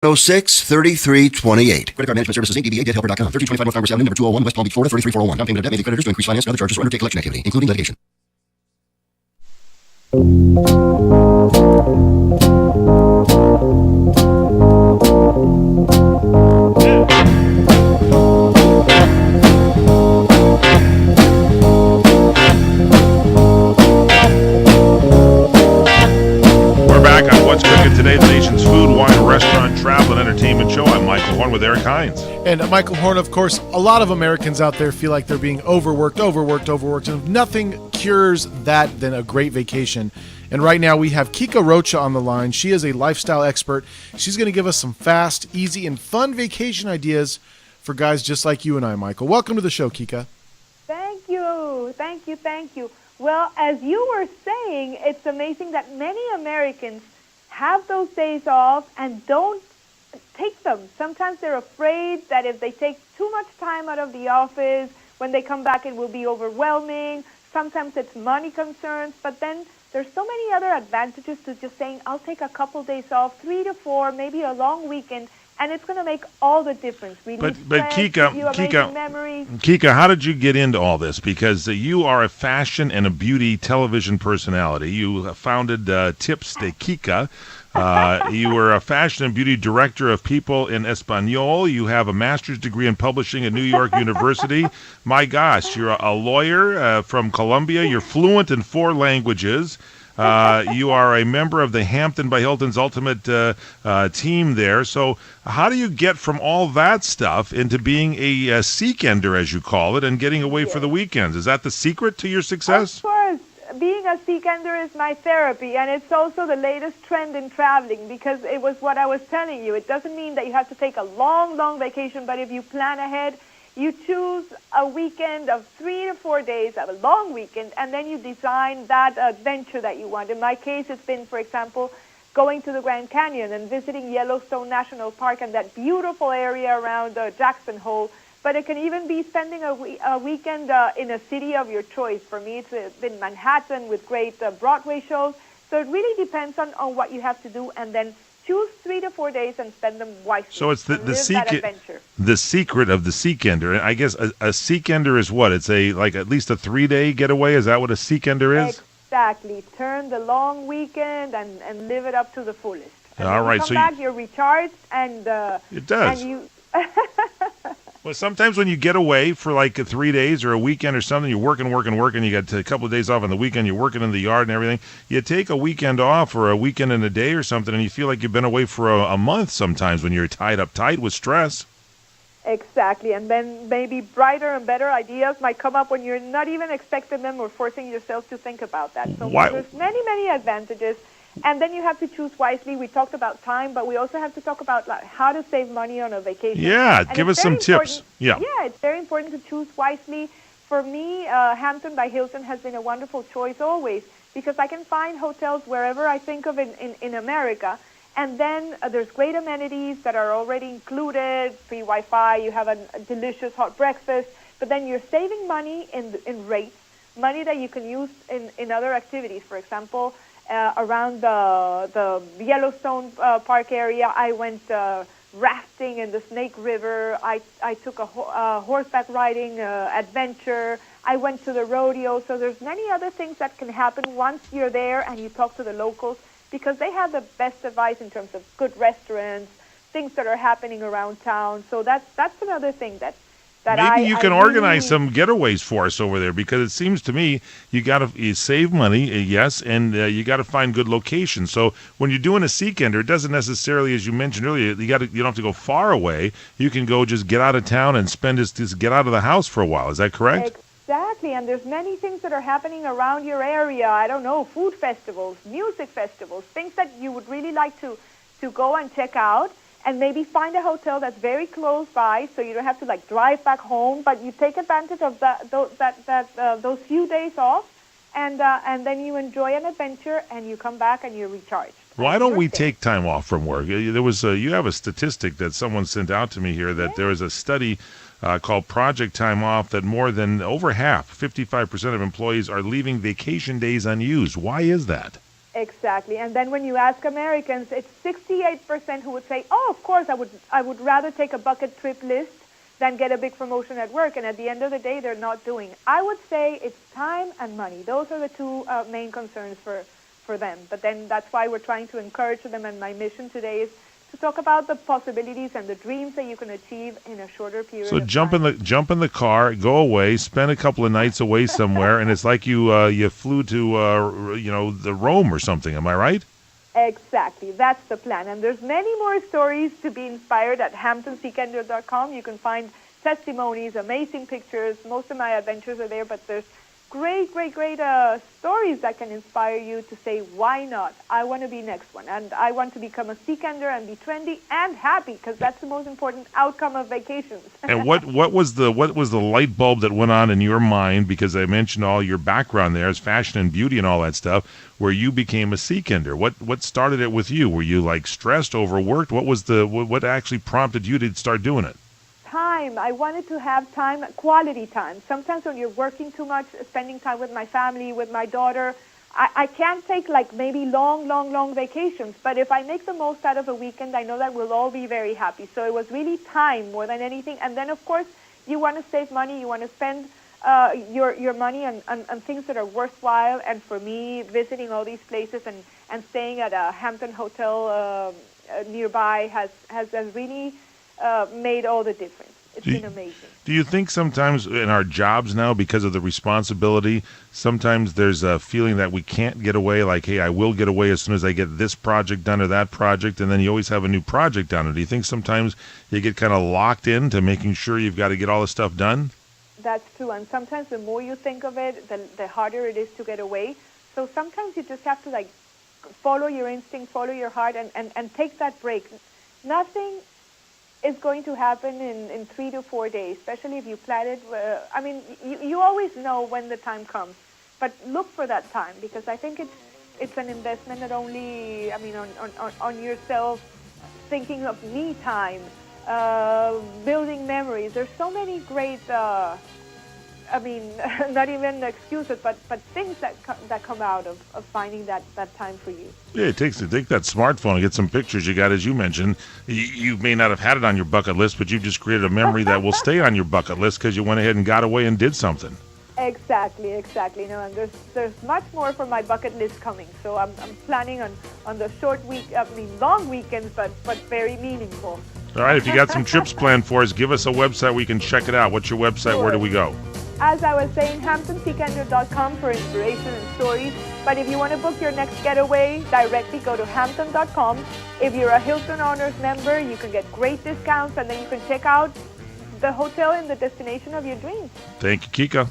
3328. Credit Card Management Services, Inc., DBA, DebtHelper.com. 1325 North Congress Avenue, number 201, West Palm Beach, Florida, 33401. Down payment of debt may be creditors to increase finance and other charges or undertake collection activity, including litigation. What's Cooking Today, the nation's food, wine, restaurant, travel, and entertainment show. I'm Michael Horn with Eric Hines. And Michael Horn, of course, a lot of Americans out there feel like they're being overworked, and nothing cures that than a great vacation. And right now we have Kika Rocha on the line. She is a lifestyle expert. She's going to give us some fast, easy, and fun vacation ideas for guys just like you and I, Michael. Welcome to the show, Kika. Thank you. Well, as you were saying, it's amazing that many Americans have those days off and don't take them. Sometimes they're afraid that if they take too much time out of the office, when they come back it will be overwhelming. Sometimes it's money concerns, but then there's so many other advantages to just saying, I'll take a couple days off, 3 to 4, maybe a long weekend, and it's going to make all the difference. Really, but Kika, how did you get into all this? Because you are a fashion and a beauty television personality. You founded Tips de Kika. You were a fashion and beauty director of People in Espanol. You have a master's degree in publishing at New York University. My gosh, you're a lawyer from Colombia. You're fluent in 4 languages. You are a member of the Hampton by Hilton's Ultimate team there. So how do you get from all that stuff into being a seekender, as you call it, and getting away for the weekends? Is that the secret to your success? Of course. Being a seekender is my therapy, and it's also the latest trend in traveling, because it was what I was telling you. It doesn't mean that you have to take a long, long vacation, but if you plan ahead, you choose a weekend of 3 to 4 days, a long weekend, and then you design that adventure that you want. In my case, it's been, for example, going to the Grand Canyon and visiting Yellowstone National Park and that beautiful area around Jackson Hole. But it can even be spending a weekend in a city of your choice. For me, it's been Manhattan with great Broadway shows. So it really depends on what you have to do, and then choose 3 to 4 days and spend them wisely. So it's the secret of the seekender. I guess a seekender is what? It's at least a 3-day getaway. Is that what a seekender is? Exactly. Turn the long weekend and live it up to the fullest. And all right. When you come back, you're recharged, and it does. And you. Well, sometimes when you get away for like 3 days or a weekend or something, you're working, you got a couple of days off on the weekend, you're working in the yard and everything, you take a weekend off or a weekend and a day or something, and you feel like you've been away for a month sometimes when you're tied up tight with stress. Exactly, and then maybe brighter and better ideas might come up when you're not even expecting them or forcing yourself to think about that. So there's many, many advantages. And then you have to choose wisely. We talked about time, but we also have to talk about how to save money on a vacation. Yeah, give us some tips. Yeah, it's very important to choose wisely. For me, Hampton by Hilton has been a wonderful choice always, because I can find hotels wherever I think of in America. And then there's great amenities that are already included, free Wi-Fi, you have a delicious hot breakfast, but then you're saving money in rates, money that you can use in other activities. For example, around the Yellowstone Park area, I went rafting in the Snake River. I took a horseback riding adventure. I went to the rodeo. So there's many other things that can happen once you're there and you talk to the locals, because they have the best advice in terms of good restaurants, things that are happening around town. So that's another thing that maybe you can organize some getaways for us over there, because it seems to me you save money, yes, and you got to find good locations. So when you're doing a seekender, it doesn't necessarily, as you mentioned earlier, you don't have to go far away. You can go just get out of town and just get out of the house for a while. Is that correct? Exactly, and there's many things that are happening around your area. I don't know, food festivals, music festivals, things that you would really like to go and check out. And maybe find a hotel that's very close by, so you don't have to drive back home. But you take advantage of those few days off, and then you enjoy an adventure, and you come back and you're recharged. Why don't we take time off from work? There was you have a statistic that someone sent out to me here that there was a study called Project Time Off that more than over half, 55% of employees are leaving vacation days unused. Why is that? Exactly. And then when you ask Americans, it's 68% who would say, "Oh, of course, I would rather take a bucket trip list than get a big promotion at work." And at the end of the day, they're not doing. I would say it's time and money. Those are the two main concerns for them. But then that's why we're trying to encourage them. And my mission today is to talk about the possibilities and the dreams that you can achieve in a shorter period. So of jump time. in the car, go away, spend a couple of nights away somewhere, and it's like you flew to the Rome or something. Am I right? Exactly. That's the plan. And there's many more stories to be inspired at HamptonSeaKender.com. You can find testimonies, amazing pictures. Most of my adventures are there, but there's great stories that can inspire you to say, why not? I want to be next one. And I want to become a seekender and be trendy and happy, because that's the most important outcome of vacations. And what was the light bulb that went on in your mind? Because I mentioned all your background there as fashion and beauty and all that stuff, where you became a seekender. What started it with you? Were you like stressed, overworked? What actually prompted you to start doing it? Time. I wanted to have time, quality time. Sometimes when you're working too much, spending time with my family, with my daughter, I can't take like maybe long vacations. But if I make the most out of a weekend, I know that we'll all be very happy. So it was really time more than anything. And then, of course, you want to save money. You want to spend your money on things that are worthwhile. And for me, visiting all these places and staying at a Hampton hotel nearby has really made all the difference. It's been amazing. Do you think sometimes in our jobs now, because of the responsibility, sometimes there's a feeling that we can't get away, like, hey, I will get away as soon as I get this project done or that project, and then you always have a new project done? Or do you think sometimes you get kind of locked into making sure you've got to get all this stuff done? That's true. And sometimes the more you think of it, the harder it is to get away. So sometimes you just have to like follow your instinct, follow your heart, and take that break. Nothing is going to happen in 3 to 4 days, especially if you plan it. You always know when the time comes, but look for that time, because I think it's an investment not only, on yourself, thinking of me time, building memories. There's so many great, not even excuses, but things that come out of finding that time for you. Yeah, it takes to take that smartphone and get some pictures. You got, as you mentioned, you may not have had it on your bucket list, but you just created a memory that will stay on your bucket list because you went ahead and got away and did something. Exactly. No, and there's much more for my bucket list coming. So I'm planning on the long weekends, but very meaningful. All right, if you got some trips planned for us, give us a website where we can check it out. What's your website? Sure. Where do we go? As I was saying, HamptonSeaKender.com for inspiration and stories. But if you want to book your next getaway, directly go to Hampton.com. If you're a Hilton Honors member, you can get great discounts, and then you can check out the hotel in the destination of your dreams. Thank you, Kika.